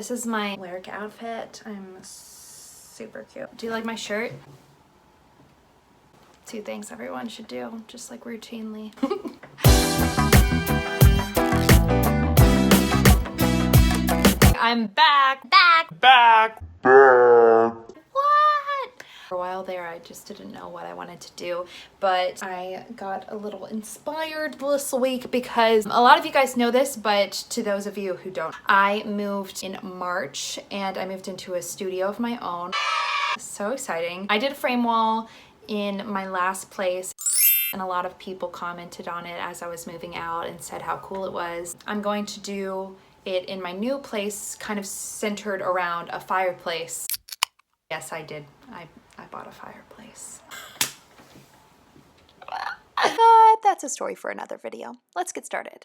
This is my lyric outfit. I'm super cute. Do you like my shirt? 2 things everyone should do, just like routinely. I'm back! What? For a while there, I just didn't know what I wanted to do, but I got a little inspired this week because a lot of you guys know this, but to those of you who don't, I moved in March and I moved into a studio of my own. So exciting. I did a frame wall in my last place and a lot of people commented on it as I was moving out and said how cool it was. I'm going to do it in my new place, kind of centered around a fireplace. Yes, I did. I bought a fireplace. But that's a story for another video. Let's get started.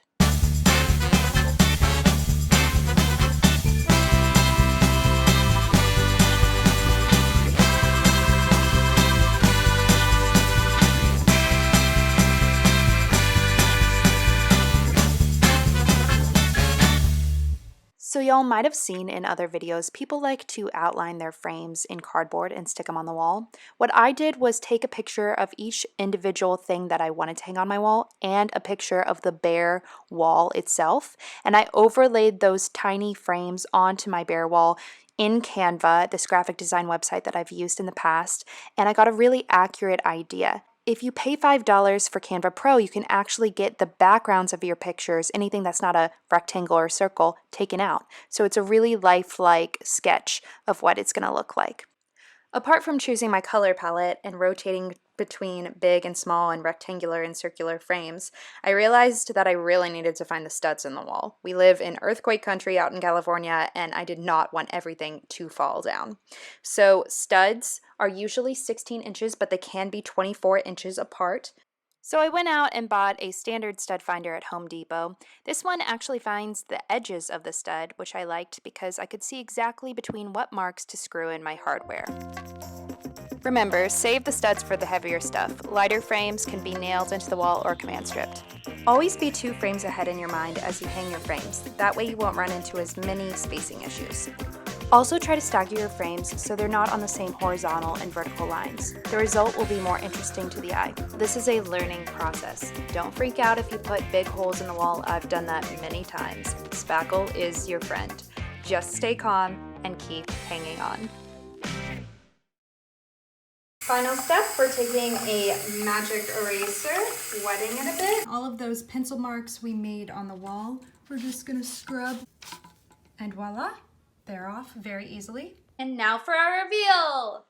So y'all might have seen in other videos, people like to outline their frames in cardboard and stick them on the wall. What I did was take a picture of each individual thing that I wanted to hang on my wall and a picture of the bare wall itself. And I overlaid those tiny frames onto my bare wall in Canva, this graphic design website that I've used in the past, and I got a really accurate idea. If you pay $5 for Canva Pro, you can actually get the backgrounds of your pictures, anything that's not a rectangle or circle, taken out. So it's a really lifelike sketch of what it's going to look like. Apart from choosing my color palette and rotating between big and small and rectangular and circular frames, I realized that I really needed to find the studs in the wall. We live in earthquake country out in California, and I did not want everything to fall down. So studs are usually 16 inches, but they can be 24 inches apart. So I went out and bought a standard stud finder at Home Depot. This one actually finds the edges of the stud, which I liked because I could see exactly between what marks to screw in my hardware. Remember, save the studs for the heavier stuff. Lighter frames can be nailed into the wall or command stripped. Always be 2 frames ahead in your mind as you hang your frames. That way you won't run into as many spacing issues. Also try to stagger your frames so they're not on the same horizontal and vertical lines. The result will be more interesting to the eye. This is a learning process. Don't freak out if you put big holes in the wall. I've done that many times. Spackle is your friend. Just stay calm and keep hanging on. Final step, we're taking a magic eraser, wetting it a bit. All of those pencil marks we made on the wall, we're just gonna scrub, and voila, they're off very easily. And now for our reveal!